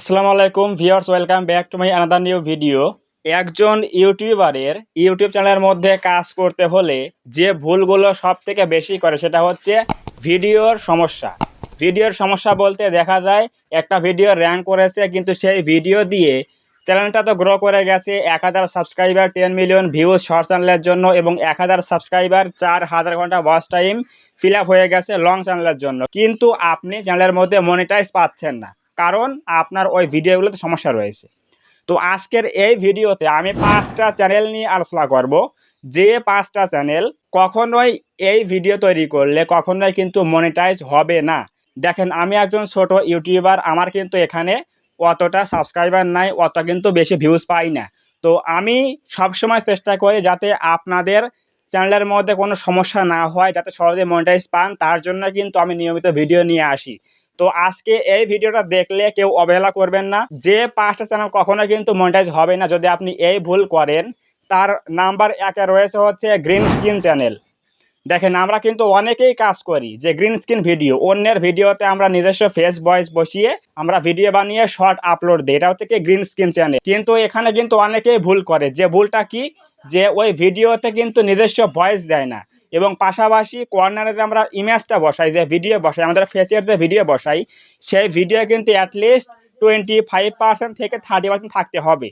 আসসালামু আলাইকুম viewers, welcome back to my another new video. একজন ইউটিউবারের ইউটিউব চ্যানেলের মধ্যে কাজ করতে হলে যে ভুলগুলো সবথেকে বেশি করে সেটা হচ্ছে ভিডিওর সমস্যা। ভিডিওর সমস্যা বলতে দেখা যায় একটা ভিডিও র্যাঙ্ক করেছে, কিন্তু সেই ভিডিও দিয়ে চ্যানেলটা তো গ্রো করে গেছে। 1000 সাবস্ক্রাইবার, 10 মিলিয়ন ভিউজ শর্ট চ্যানেলের জন্য, এবং 1000 সাবস্ক্রাইবার 4000 ঘন্টা ওয়াচ টাইম ফিল আপ হয়ে গেছে লং চ্যানেলের জন্য, কিন্তু আপনি চ্যানেলের মধ্যে মনিটাইজ পাচ্ছেন না, কারণ আপনার ওই ভিডিওগুলোতে সমস্যা রয়েছে। তো আজকের এই ভিডিওতে আমি 5টা চ্যানেল নিয়ে আলোচনা করব, যে 5টা চ্যানেল কখনোই এই ভিডিও তৈরি করলে কখনোই কিন্তু মনিটাইজ হবে না। দেখেন, আমি একজন ছোট ইউটিউবার, আমার কিন্তু এখানে অতটা সাবস্ক্রাইবার নাই, অত কিন্তু বেশি ভিউজ পাই না। তো আমি সবসময় চেষ্টা করি যাতে আপনাদের চ্যানেলের মধ্যে কোনো সমস্যা না হয়, যাতে সহজে মনিটাইজ পান, তার জন্য কিন্তু আমি নিয়মিত ভিডিও নিয়ে আসি। তো আজকে এই ভিডিওটা দেখলে কেউ অবহেলা করবেন না, যে 5টা চ্যানেল কখনো কিন্তু মনিটাইজ হবে না যদি আপনি এই ভুল করেন। তার নাম্বার 1-এ রয়েছে হচ্ছে গ্রিন স্ক্রিন চ্যানেল। দেখেন, আমরা কিন্তু অনেকেই কাজ করি যে গ্রিন স্ক্রিন ভিডিও, অন্যের ভিডিওতে আমরা নিজস্ব ফেস ভয়েস বসিয়ে আমরা ভিডিও বানিয়ে শর্ট আপলোড দিই, এটা হচ্ছে কি গ্রিন স্ক্রিন চ্যানেল। কিন্তু এখানে কিন্তু অনেকেই ভুল করে, যে ভুলটা কি, যে ওই ভিডিওতে কিন্তু নিজস্ব ভয়েস দেয় না, এবং পাশাপাশি কর্নারে যে আমরা ইমেজটা বসাই, যে ভিডিও বসাই, আমাদের ফেসের যে ভিডিও বসাই, সেই ভিডিও কিন্তু অ্যাটলিস্ট 25% থেকে 30% থাকতে হবে।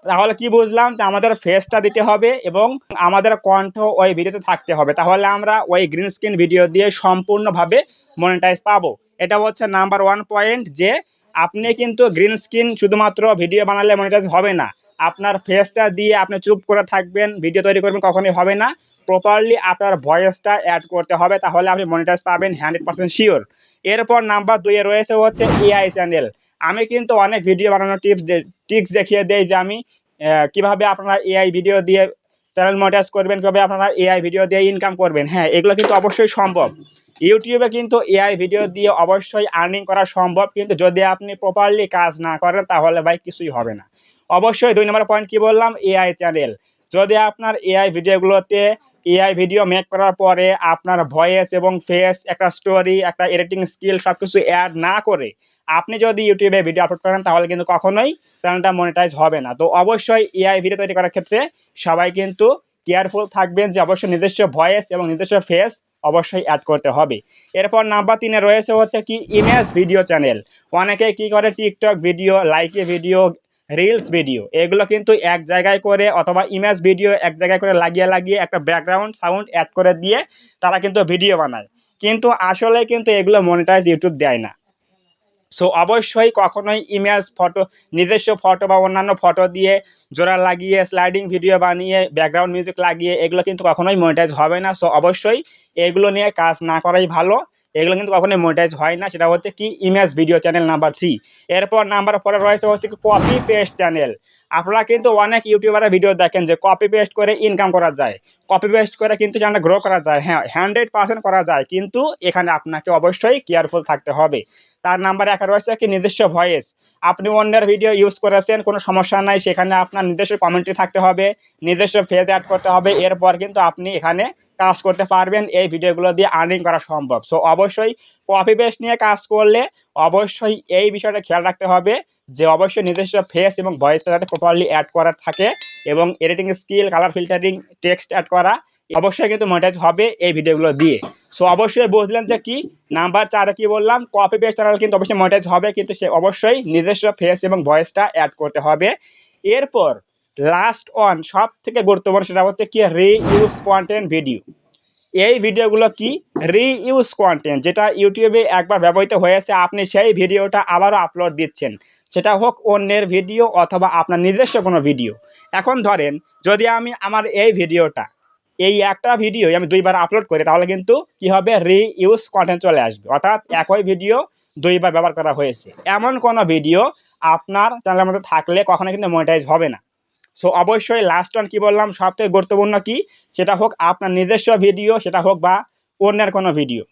তাহলে কি বুঝলাম, যে আমাদের ফেসটা দিতে হবে এবং আমাদের কণ্ঠ ওই ভিডিওতে থাকতে হবে, তাহলে আমরা ওই গ্রিন স্ক্রিন ভিডিও দিয়ে সম্পূর্ণভাবে মনিটাইজ পাবো। এটা হচ্ছে নাম্বার 1 পয়েন্ট, যে আপনি কিন্তু গ্রিন স্ক্রিন শুধুমাত্র ভিডিও বানালে মনিটাইজ হবে না। আপনার ফেসটা দিয়ে আপনি চুপ করে থাকবেন, ভিডিও তৈরি করবেন, কখনোই হবে না। প্রপারলি আপনার ভয়েসটা অ্যাড করতে হবে, তাহলে আপনি মনিটাইজ পাবেন 100% শিওর। এরপর নাম্বার 2-এ রয়েছে হচ্ছে এআই চ্যানেল। আমি কিন্তু অনেক ভিডিও বানানোর টিপস দেখিয়ে দেই, যে আমি কিভাবে আপনারা এআই ভিডিও দিয়ে চ্যানেল মনিটাইজ করবেন, কিভাবে আপনারা এআই ভিডিও দিয়ে ইনকাম করবেন। হ্যাঁ, এগুলো কিন্তু অবশ্যই সম্ভব। ইউটিউবে কিন্তু এআই ভিডিও দিয়ে অবশ্যই আর্নিং করা সম্ভব, কিন্তু যদি আপনি প্রপারলি কাজ না করেন তাহলে ভাই কিছুই হবে না। অবশ্যই 2 নম্বর পয়েন্ট কি বললাম, এআই চ্যানেল। যদি আপনার এআই ভিডিওগুলোতে এআই ভিডিও মেক করার পরে আপনার ভয়েস এবং ফেস, একটা স্টোরি, একটা এডিটিং স্কিল সবকিছু অ্যাড না করে আপনি যদি ইউটিউবে ভিডিও আপলোড করেন, তাহলে কিন্তু কখনোই চ্যানেলটা মনিটাইজ হবে না। তো অবশ্যই এআই ভিডিও তৈরি করার ক্ষেত্রে সবাই কিন্তু কেয়ারফুল থাকবেন, যে অবশ্যই নিজস্ব ভয়েস এবং নিজস্ব ফেস অবশ্যই অ্যাড করতে হবে। এরপর নাম্বার 3-এ রয়েছে হচ্ছে কি ইমেজ ভিডিও চ্যানেল। অনেকে কি করে, TikTok video, Likee video, reels video, এগুলো কিন্তু এক জায়গায় করে, অথবা ইমেজ ভিডিও এক জায়গায় করে লাগিয়ে লাগিয়ে একটা ব্যাকগ্রাউন্ড সাউন্ড অ্যাড করে দিয়ে তারা কিন্তু ভিডিও বানায়, কিন্তু আসলে কিন্তু এগুলো মনিটাইজ ইউটিউব দেয় না। সো অবশ্যই কখনোই ইমেজ, ফটো, নিজস্ব ফটো বা অন্যান্য ফটো দিয়ে জোড়া লাগিয়ে স্লাইডিং ভিডিও বানিয়ে ব্যাকগ্রাউন্ড মিউজিক লাগিয়ে এগুলো কিন্তু কখনোই মনিটাইজ হবে না। সো অবশ্যই এগুলো নিয়ে কাজ না করাই ভালো। এগুলো কিন্তু কখনোই মনিটাইজ হয় না। সেটা হচ্ছে কি ইমেজ ভিডিও চ্যানেল নাম্বার 3। এরপর নাম্বার 4-এ রয়েছে হচ্ছে কি কপি পেস্ট চ্যানেল। আপনারা কিন্তু অনেক ইউটিউবারের ভিডিও দেখেন যে কপি পেস্ট করে ইনকাম করা যায়, কপি পেস্ট করে কিন্তু চ্যানেলটা গ্রো করা যায়। হ্যাঁ, 100% করা যায়, কিন্তু এখানে আপনাকে অবশ্যই কেয়ারফুল থাকতে হবে। তার নাম্বার 1-এ রয়েছে কি নিজস্ব ভয়েস। আপনি অন্যের ভিডিও ইউজ করেছেন, কোনো সমস্যা নাই, সেখানে আপনার নিজস্ব কমেন্ট্রি থাকতে হবে, নিজস্ব ফেস অ্যাড করতে হবে। এরপর কিন্তু আপনি এখানে কাজ করতে পারবেন, এই ভিডিওগুলো দিয়ে আর্নিং করা সম্ভব। সো অবশ্যই কপি পেস্ট নিয়ে কাজ করলে অবশ্যই এই বিষয়টা খেয়াল রাখতে হবে, যে অবশ্যই নিজস্ব ফেস এবং ভয়েসটা যাতে প্রপারলি অ্যাড করা থাকে, এবং editing skill, colour filtering, text add করা অবশ্যই কিন্তু মনিটাইজ হবে এই ভিডিওগুলো দিয়ে। সো অবশ্যই বুঝলেন যে কি নাম্বার 4-এ কি বললাম, কপি পেস্ট চ্যানেল কিন্তু অবশ্যই মনিটাইজ হবে, কিন্তু সে অবশ্যই নিজস্ব ফেস এবং ভয়েসটা অ্যাড করতে হবে। এরপর লাস্ট ওয়ান, সব থেকে গুরুত্বপূর্ণ, সেটা হচ্ছে কি রিইউজ কন্টেন্ট ভিডিও। এই ভিডিওগুলো কি রিইউজ কন্টেন্ট, যেটা ইউটিউবে একবার ব্যবহৃত হয়েছে, আপনি সেই ভিডিওটা আবারও আপলোড দিচ্ছেন, সেটা হোক অন্যের ভিডিও অথবা আপনার নিজস্ব কোনো ভিডিও। এখন ধরেন, যদি আমি আমার এই ভিডিওটা, এই একটা ভিডিও আমি 2বার আপলোড করি, তাহলে কিন্তু কি হবে, রিইউজ কন্টেন্ট চলে আসবে, অর্থাৎ একই ভিডিও 2বার ব্যবহার করা হয়েছে। এমন কোনো ভিডিও আপনার চ্যানেলের মধ্যে থাকলে কখনো কিন্তু মনিটাইজ হবে না। সো অবশ্যই লাস্ট ওয়ান কি বললাম, সবথেকে গুরুত্বপূর্ণ কি, সেটা হোক আপনার নিজস্ব ভিডিও, সেটা হোক বা অন্যের কোনো ভিডিও।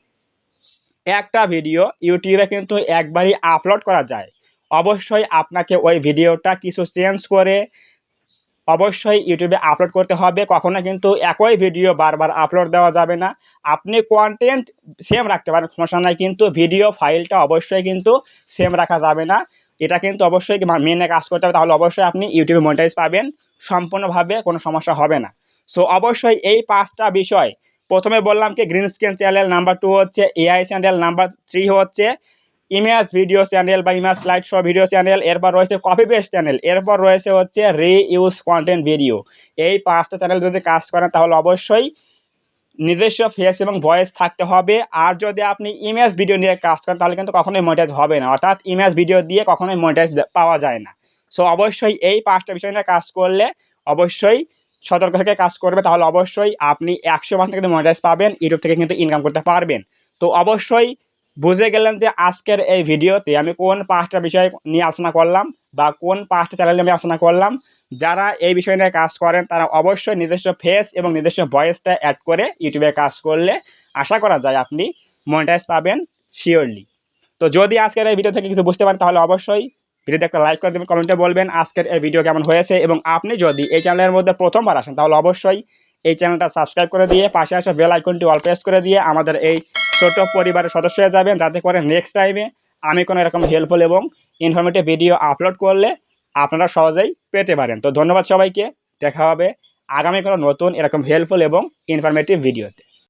একটা ভিডিও ইউটিউবে কিন্তু একবারই আপলোড করা যায়। অবশ্যই আপনাকে ওই ভিডিওটা কিছু চেঞ্জ করে অবশ্যই ইউটিউবে আপলোড করতে হবে। কখনো কিন্তু একই ভিডিও বারবার আপলোড দেওয়া যাবে না। আপনি কন্টেন্ট সেম রাখতে পারেন, সমস্যা নাই, কিন্তু ভিডিও ফাইলটা অবশ্যই কিন্তু সেম রাখা যাবে না। এটা কিন্তু অবশ্যই মেনে কাজ করতে হবে, তাহলে অবশ্যই আপনি ইউটিউবে মনিটাইজ পাবেন সম্পূর্ণভাবে, কোনো সমস্যা হবে না। সো অবশ্যই এই 5টা বিষয়, প্রথমে বললাম কি গ্রিন স্ক্রিন চ্যানেল, নাম্বার 2 হচ্ছে এআই চ্যানেল, নাম্বার 3 হচ্ছে ইমেজ ভিডিও চ্যানেল বা image slide show video channel, এরপর রয়েছে কপি পেস্ট চ্যানেল, এরপর রয়েছে হচ্ছে রিইউজ কন্টেন্ট ভিডিও। এই 5টা চ্যানেল যদি কাজ করেন তাহলে অবশ্যই নিজস্ব ফেস এবং ভয়েস থাকতে হবে। আর যদি আপনি ইমেজ ভিডিও নিয়ে কাজ করেন তাহলে কিন্তু কখনোই মনিটাইজ হবে না, অর্থাৎ ইমেজ ভিডিও দিয়ে কখনোই মনিটাইজ পাওয়া যায় না। সো অবশ্যই এই 5টা বিষয় নিয়ে কাজ করলে অবশ্যই সতর্ক থেকে কাজ করবে, তাহলে অবশ্যই আপনি 100% কিন্তু মনিটাইজ পাবেন, ইউটিউব থেকে কিন্তু ইনকাম করতে পারবেন। তো অবশ্যই বুঝে গেলেন যে আজকের এই ভিডিওতে আমি কোন 5টা বিষয় নিয়ে আলোচনা করলাম বা কোন 5টা চ্যানেল নিয়ে আমি আলোচনা করলাম। যারা এই বিষয় নিয়ে কাজ করেন তারা অবশ্যই নিজস্ব ফেস এবং নিজস্ব ভয়েসটা অ্যাড করে ইউটিউবে কাজ করলে আশা করা যায় আপনি মনিটাইজ পাবেন শিওরলি। তো যদি আজকের এই ভিডিও থেকে কিছু বুঝতে পারেন তাহলে অবশ্যই ভিডিওতে একটা লাইক করে দেবেন, কমেন্টে বলবেন আজকের এই ভিডিও কেমন হয়েছে, এবং আপনি যদি এই চ্যানেলের মধ্যে প্রথমবার আসেন তাহলে অবশ্যই এই চ্যানেলটা সাবস্ক্রাইব করে দিয়ে পাশে আসা বেল আইকনটি অল প্রেস করে দিয়ে আমাদের এই ছোট পরিবারের সদস্য হয়ে যাবেন, যাতে করে নেক্সট টাইমে আমি কোনো এরকম হেল্পফুল এবং ইনফরমেটিভ ভিডিও আপলোড করলে আপনারা সহজেই পেতে পারেন। তো ধন্যবাদ সবাইকে, দেখা হবে আগামী কোনো নতুন এরকম হেল্পফুল এবং ইনফরমেটিভ ভিডিওতে।